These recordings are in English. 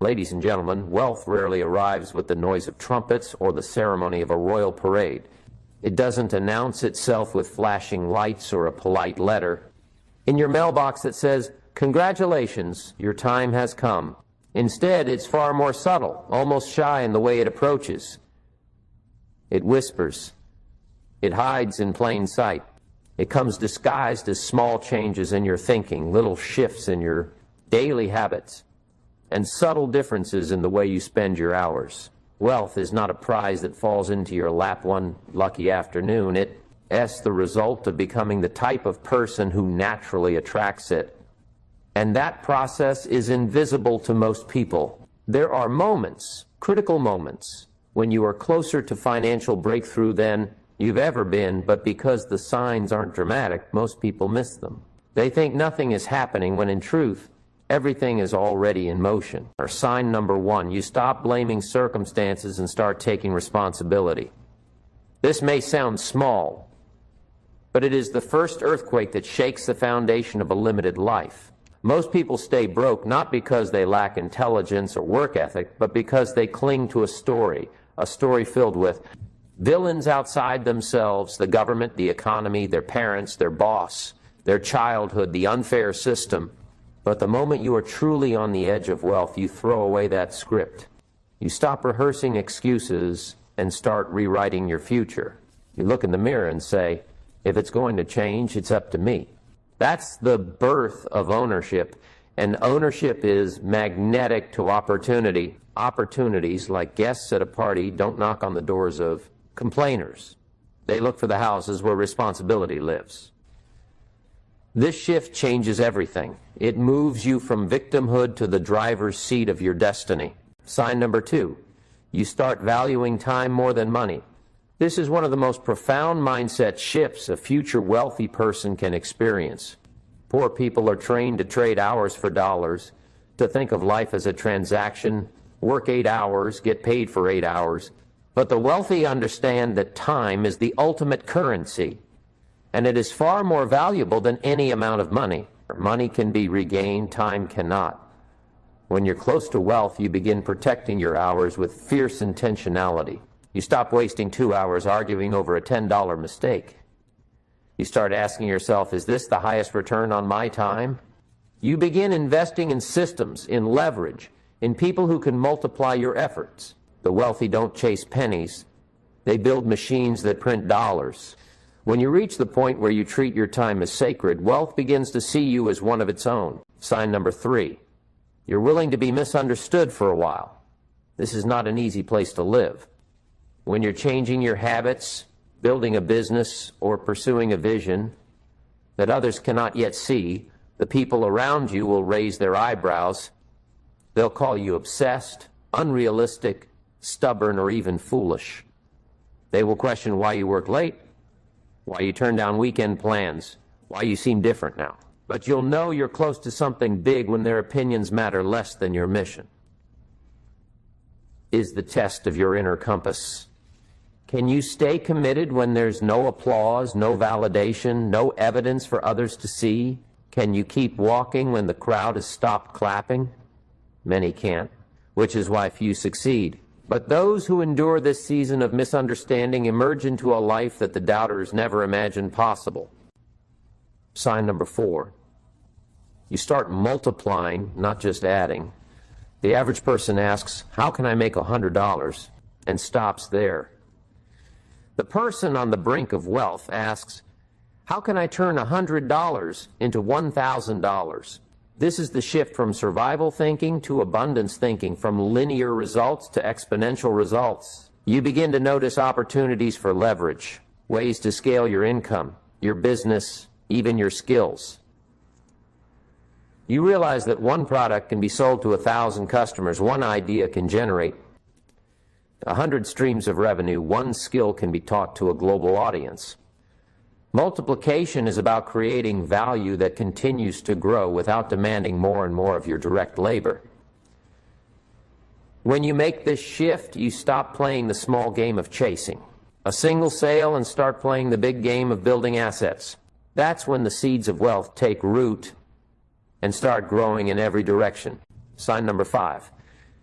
Ladies and gentlemen, wealth rarely arrives with the noise of trumpets or the ceremony of a royal parade. It doesn't announce itself with flashing lights or a polite letter in your mailbox that says, "Congratulations, your time has come." Instead, it's far more subtle, almost shy in the way it approaches. It whispers. It hides in plain sight. It comes disguised as small changes in your thinking, little shifts in your daily habits, and subtle differences in the way you spend your hours. Wealth is not a prize that falls into your lap one lucky afternoon. It's the result of becoming the type of person who naturally attracts it. And that process is invisible to most people. There are moments, critical moments, when you are closer to financial breakthrough than you've ever been, but because the signs aren't dramatic, most people miss them. They think nothing is happening when in truth, everything is already in motion. Or sign number one, you stop blaming circumstances and start taking responsibility. This may sound small, but it is the first earthquake that shakes the foundation of a limited life. Most people stay broke not because they lack intelligence or work ethic, but because they cling to a story filled with villains outside themselves, the government, the economy, their parents, their boss, their childhood, the unfair system. But the moment you are truly on the edge of wealth, you throw away that script. You stop rehearsing excuses and start rewriting your future. You look in the mirror and say, if it's going to change, it's up to me. That's the birth of ownership, and ownership is magnetic to opportunity. Opportunities, like guests at a party, don't knock on the doors of complainers. They look for the houses where responsibility lives. This shift changes everything. It moves you from victimhood to the driver's seat of your destiny. Sign number two, you start valuing time more than money. This is one of the most profound mindset shifts a future wealthy person can experience. Poor people are trained to trade hours for dollars, to think of life as a transaction, work 8 hours, get paid for 8 hours. But the wealthy understand that time is the ultimate currency, and it is far more valuable than any amount of money. Money can be regained, time cannot. When you're close to wealth, you begin protecting your hours with fierce intentionality. You stop wasting 2 hours arguing over a $10 mistake. You start asking yourself, is this the highest return on my time? You begin investing in systems, in leverage, in people who can multiply your efforts. The wealthy don't chase pennies. They build machines that print dollars. When you reach the point where you treat your time as sacred, wealth begins to see you as one of its own. Sign number three, you're willing to be misunderstood for a while. This is not an easy place to live. When you're changing your habits, building a business, or pursuing a vision that others cannot yet see, the people around you will raise their eyebrows. They'll call you obsessed, unrealistic, stubborn, or even foolish. They will question why you work late, why you turn down weekend plans, why you seem different now. But you'll know you're close to something big when their opinions matter less than your mission. Is the test of your inner compass. Can you stay committed when there's no applause, no validation, no evidence for others to see? Can you keep walking when the crowd has stopped clapping? Many can't, which is why few succeed. But those who endure this season of misunderstanding emerge into a life that the doubters never imagined possible. Sign number four, you start multiplying, not just adding. The average person asks, how can I make $100? And stops there. The person on the brink of wealth asks, how can I turn $100 into $1,000? This is the shift from survival thinking to abundance thinking, from linear results to exponential results. You begin to notice opportunities for leverage, ways to scale your income, your business, even your skills. You realize that one product can be sold to 1,000 customers, one idea can generate 100 streams of revenue, one skill can be taught to a global audience. Multiplication is about creating value that continues to grow without demanding more and more of your direct labor. When you make this shift, you stop playing the small game of chasing a single sale and start playing the big game of building assets. That's when the seeds of wealth take root and start growing in every direction. Sign number five,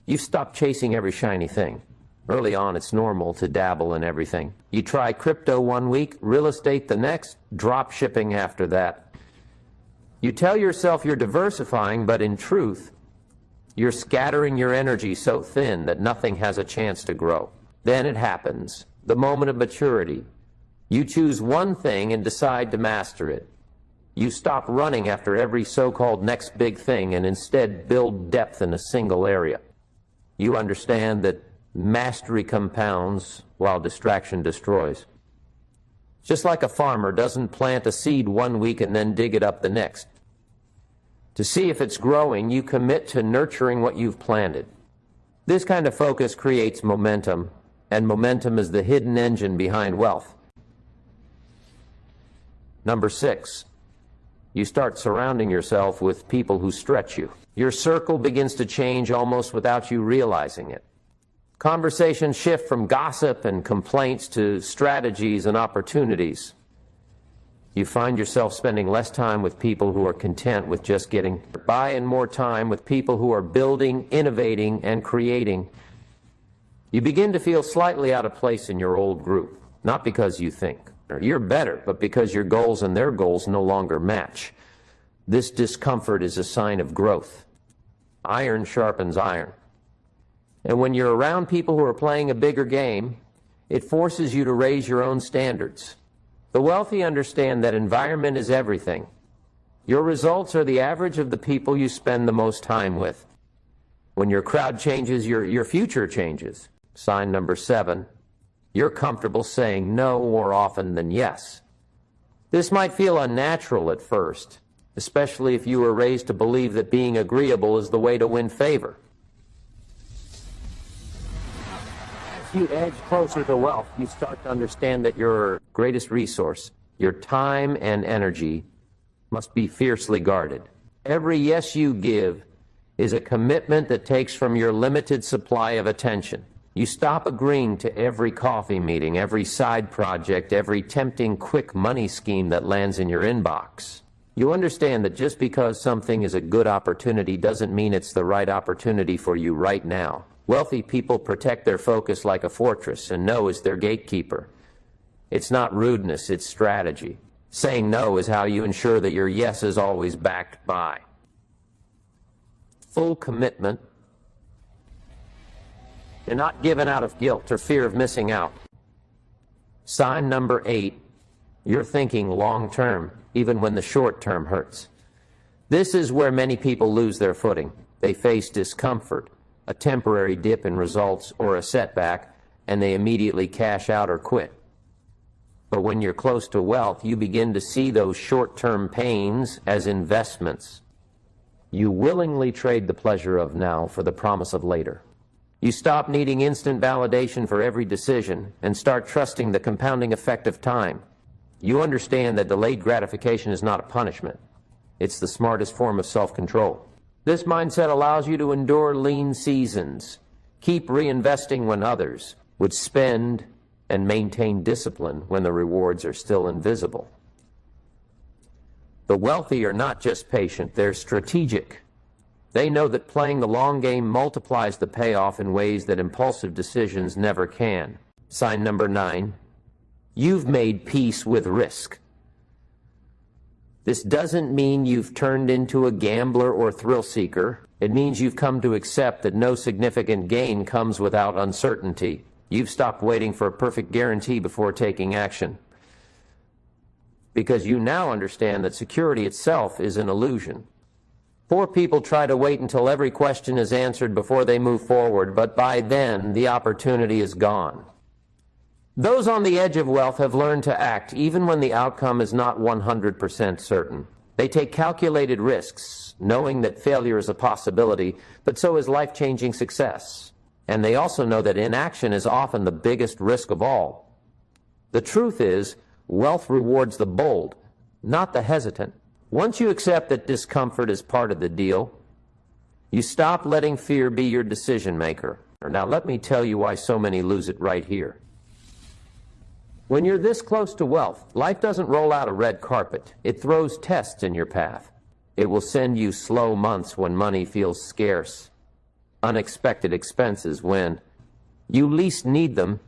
You've stopped chasing every shiny thing. Early on, it's normal to dabble in everything. You try crypto one week, real estate the next, drop shipping after that. You tell yourself you're diversifying, but in truth, you're scattering your energy so thin that nothing has a chance to grow. Then it happens, the moment of maturity. You choose one thing and decide to master it. You stop running after every so-called next big thing and instead build depth in a single area. You understand that mastery compounds while distraction destroys. Just like a farmer doesn't plant a seed one week and then dig it up the next. To see if it's growing, you commit to nurturing what you've planted. This kind of focus creates momentum, and momentum is the hidden engine behind wealth. Number 6, you start surrounding yourself with people who stretch you. Your circle begins to change almost without you realizing it. Conversations shift from gossip and complaints to strategies and opportunities. You find yourself spending less time with people who are content with just getting by and more time with people who are building, innovating, and creating. You begin to feel slightly out of place in your old group, not because you think you're better, but because your goals and their goals no longer match. This discomfort is a sign of growth. Iron sharpens iron. And when you're around people who are playing a bigger game, it forces you to raise your own standards. The wealthy understand that environment is everything. Your results are the average of the people you spend the most time with. When your crowd changes, your future changes. Sign number 7, you're comfortable saying no more often than yes. This might feel unnatural at first, especially if you were raised to believe that being agreeable is the way to win favor. As you edge closer to wealth, you start to understand that your greatest resource, your time and energy, must be fiercely guarded. Every yes you give is a commitment that takes from your limited supply of attention. You stop agreeing to every coffee meeting, every side project, every tempting quick money scheme that lands in your inbox. You understand that just because something is a good opportunity doesn't mean it's the right opportunity for you right now. Wealthy people protect their focus like a fortress, and no is their gatekeeper. It's not rudeness, it's strategy. Saying no is how you ensure that your yes is always backed by full commitment. You're not given out of guilt or fear of missing out. Sign number 8, you're thinking long term, even when the short term hurts. This is where many people lose their footing. They face discomfort, a temporary dip in results or a setback, and they immediately cash out or quit. But when you're close to wealth, you begin to see those short-term pains as investments. You willingly trade the pleasure of now for the promise of later. You stop needing instant validation for every decision and start trusting the compounding effect of time. You understand that delayed gratification is not a punishment. It's the smartest form of self-control. This mindset allows you to endure lean seasons, keep reinvesting when others would spend, and maintain discipline when the rewards are still invisible. The wealthy are not just patient, they're strategic. They know that playing the long game multiplies the payoff in ways that impulsive decisions never can. Sign number 9, you've made peace with risk. This doesn't mean you've turned into a gambler or thrill seeker. It means you've come to accept that no significant gain comes without uncertainty. You've stopped waiting for a perfect guarantee before taking action, because you now understand that security itself is an illusion. Poor people try to wait until every question is answered before they move forward, but by then the opportunity is gone. Those on the edge of wealth have learned to act even when the outcome is not 100% certain. They take calculated risks, knowing that failure is a possibility, but so is life-changing success. And they also know that inaction is often the biggest risk of all. The truth is, wealth rewards the bold, not the hesitant. Once you accept that discomfort is part of the deal, you stop letting fear be your decision maker. Now let me tell you why so many lose it right here. When you're this close to wealth, life doesn't roll out a red carpet. It throws tests in your path. It will send you slow months when money feels scarce, unexpected expenses when you least need them,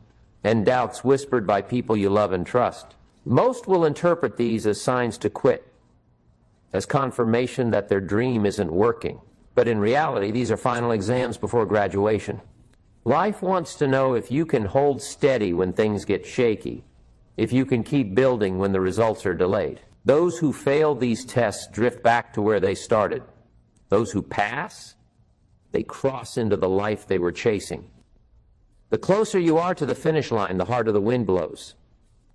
and doubts whispered by people you love and trust. Most will interpret these as signs to quit, as confirmation that their dream isn't working. But in reality, these are final exams before graduation. Life wants to know if you can hold steady when things get shaky, if you can keep building when the results are delayed. Those who fail these tests drift back to where they started. Those who pass, they cross into the life they were chasing. The closer you are to the finish line, the harder the wind blows,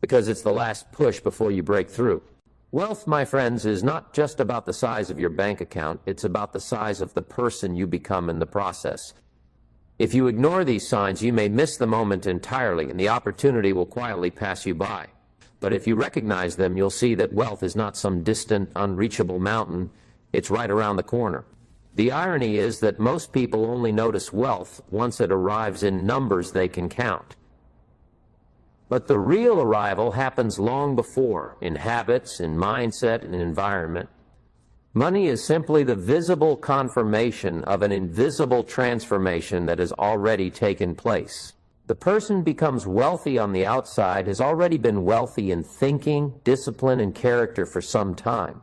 because it's the last push before you break through. Wealth, my friends, is not just about the size of your bank account. It's about the size of the person you become in the process. If you ignore these signs, you may miss the moment entirely, and the opportunity will quietly pass you by. But if you recognize them, you'll see that wealth is not some distant, unreachable mountain. It's right around the corner. The irony is that most people only notice wealth once it arrives in numbers they can count. But the real arrival happens long before, in habits, in mindset, and environment. Money is simply the visible confirmation of an invisible transformation that has already taken place. The person becomes wealthy on the outside has already been wealthy in thinking, discipline, and character for some time.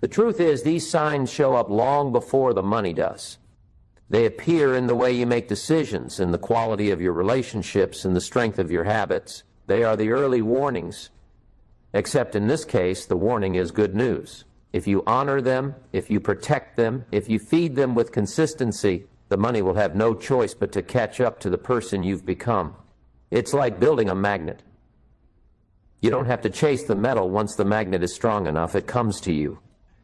The truth is, these signs show up long before the money does. They appear in the way you make decisions, in the quality of your relationships, in the strength of your habits. They are the early warnings, except in this case, the warning is good news. If you honor them, if you protect them, if you feed them with consistency, the money will have no choice but to catch up to the person you've become. It's like building a magnet. You don't have to chase the metal once the magnet is strong enough. It comes to you.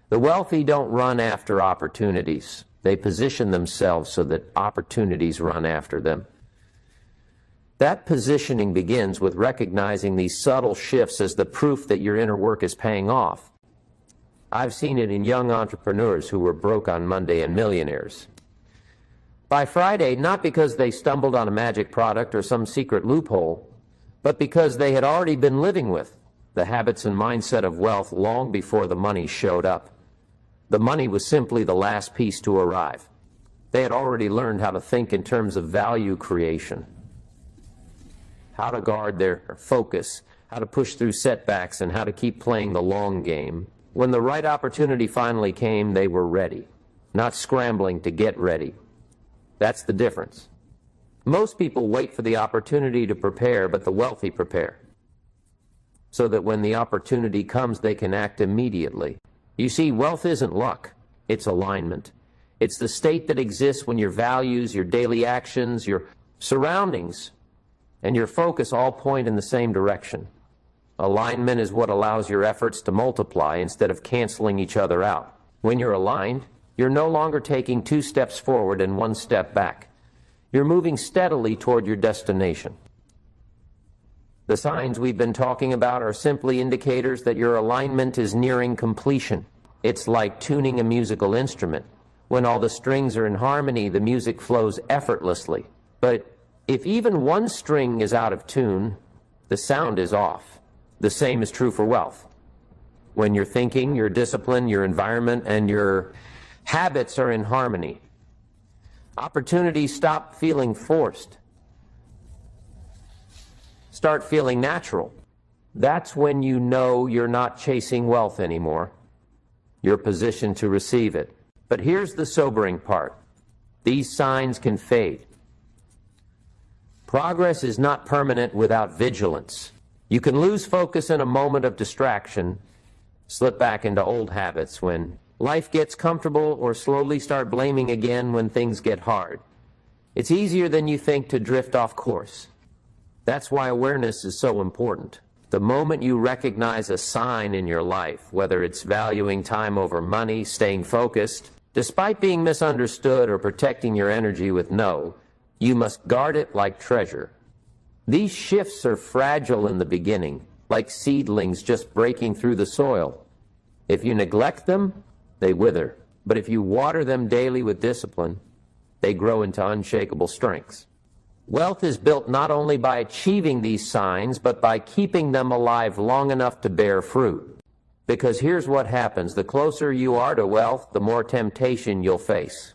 The wealthy don't run after opportunities. They position themselves so that opportunities run after them. That positioning begins with recognizing these subtle shifts as the proof that your inner work is paying off. I've seen it in young entrepreneurs who were broke on Monday and millionaires by Friday, not because they stumbled on a magic product or some secret loophole, but because they had already been living with the habits and mindset of wealth long before the money showed up. The money was simply the last piece to arrive. They had already learned how to think in terms of value creation, how to guard their focus, how to push through setbacks, and how to keep playing the long game. When the right opportunity finally came, they were ready, not scrambling to get ready. That's the difference. Most people wait for the opportunity to prepare, but the wealthy prepare, so that when the opportunity comes, they can act immediately. You see, wealth isn't luck, it's alignment. It's the state that exists when your values, your daily actions, your surroundings, and your focus all point in the same direction. Alignment is what allows your efforts to multiply instead of canceling each other out. When you're aligned, you're no longer taking 2 steps forward and 1 step back. You're moving steadily toward your destination. The signs we've been talking about are simply indicators that your alignment is nearing completion. It's like tuning a musical instrument. When all the strings are in harmony, the music flows effortlessly. But if even 1 string is out of tune, the sound is off. The same is true for wealth. When your thinking, your discipline, your environment, and your habits are in harmony, opportunities stop feeling forced, start feeling natural. That's when you know you're not chasing wealth anymore. You're positioned to receive it. But here's the sobering part. These signs can fade. Progress is not permanent without vigilance. You can lose focus in a moment of distraction, slip back into old habits when life gets comfortable, or slowly start blaming again when things get hard. It's easier than you think to drift off course. That's why awareness is so important. The moment you recognize a sign in your life, whether it's valuing time over money, staying focused, despite being misunderstood, or protecting your energy with no, you must guard it like treasure. These shifts are fragile in the beginning, like seedlings just breaking through the soil. If you neglect them, they wither. But if you water them daily with discipline, they grow into unshakable strengths. Wealth is built not only by achieving these signs, but by keeping them alive long enough to bear fruit. Because here's what happens. The closer you are to wealth, the more temptation you'll face.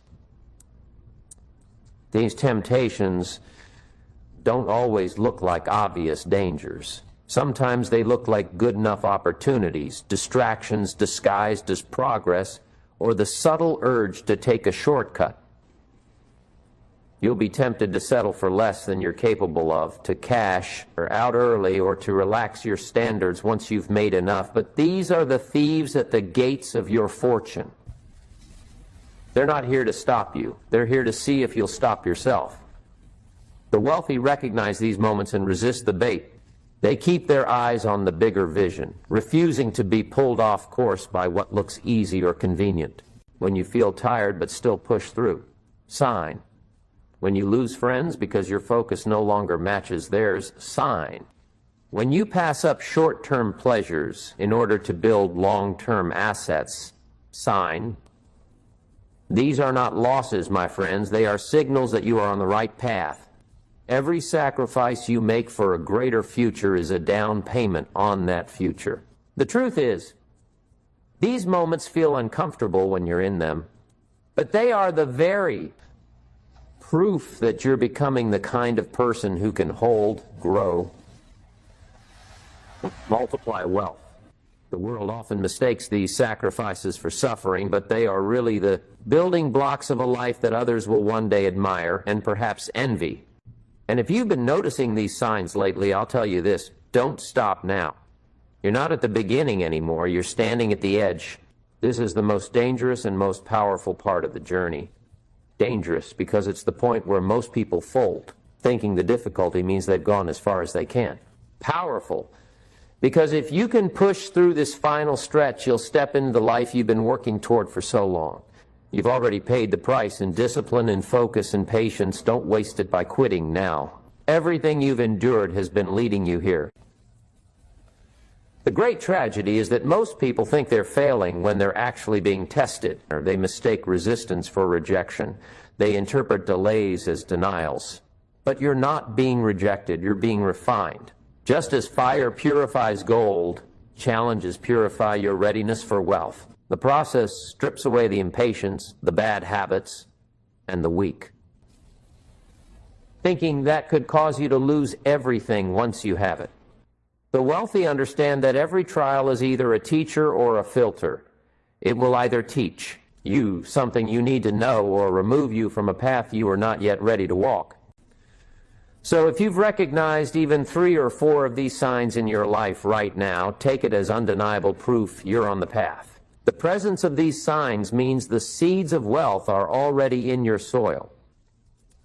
These temptations don't always look like obvious dangers. Sometimes they look like good enough opportunities, distractions disguised as progress, or the subtle urge to take a shortcut. You'll be tempted to settle for less than you're capable of, to cash or out early, or to relax your standards once you've made enough. But these are the thieves at the gates of your fortune. They're not here to stop you. They're here to see if you'll stop yourself. The wealthy recognize these moments and resist the bait. They keep their eyes on the bigger vision, refusing to be pulled off course by what looks easy or convenient. When you feel tired but still push through, sign. When you lose friends because your focus no longer matches theirs, sign. When you pass up short-term pleasures in order to build long-term assets, sign. These are not losses, my friends. They are signals that you are on the right path. Every sacrifice you make for a greater future is a down payment on that future. The truth is, these moments feel uncomfortable when you're in them, but they are the very proof that you're becoming the kind of person who can hold, grow, multiply wealth. The world often mistakes these sacrifices for suffering, but they are really the building blocks of a life that others will one day admire and perhaps envy. And if you've been noticing these signs lately, I'll tell you this: don't stop now. You're not at the beginning anymore, you're standing at the edge. This is the most dangerous and most powerful part of the journey. Dangerous because it's the point where most people fold, thinking the difficulty means they've gone as far as they can. Powerful because if you can push through this final stretch, you'll step into the life you've been working toward for so long. You've already paid the price in discipline and focus and patience. Don't waste it by quitting now. Everything you've endured has been leading you here. The great tragedy is that most people think they're failing when they're actually being tested. Or they mistake resistance for rejection. They interpret delays as denials. But you're not being rejected, you're being refined. Just as fire purifies gold, challenges purify your readiness for wealth. The process strips away the impatience, the bad habits, and the weak. Thinking that could cause you to lose everything once you have it. The wealthy understand that every trial is either a teacher or a filter. It will either teach you something you need to know or remove you from a path you are not yet ready to walk. So if you've recognized even 3 or 4 of these signs in your life right now, take it as undeniable proof you're on the path. The presence of these signs means the seeds of wealth are already in your soil.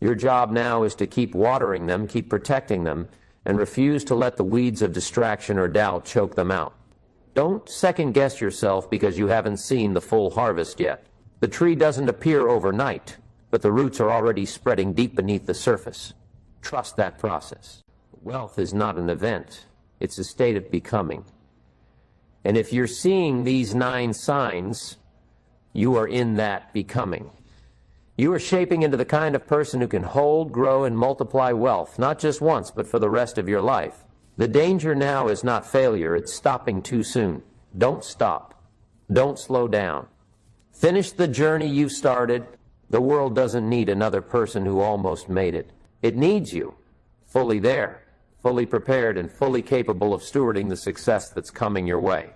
Your job now is to keep watering them, keep protecting them, and refuse to let the weeds of distraction or doubt choke them out. Don't second-guess yourself because you haven't seen the full harvest yet. The tree doesn't appear overnight, but the roots are already spreading deep beneath the surface. Trust that process. Wealth is not an event. It's a state of becoming. And if you're seeing these 9 signs, you are in that becoming. You are shaping into the kind of person who can hold, grow, and multiply wealth, not just once, but for the rest of your life. The danger now is not failure, it's stopping too soon. Don't stop. Don't slow down. Finish the journey you've started. The world doesn't need another person who almost made it. It needs you, fully there, fully prepared, and fully capable of stewarding the success that's coming your way.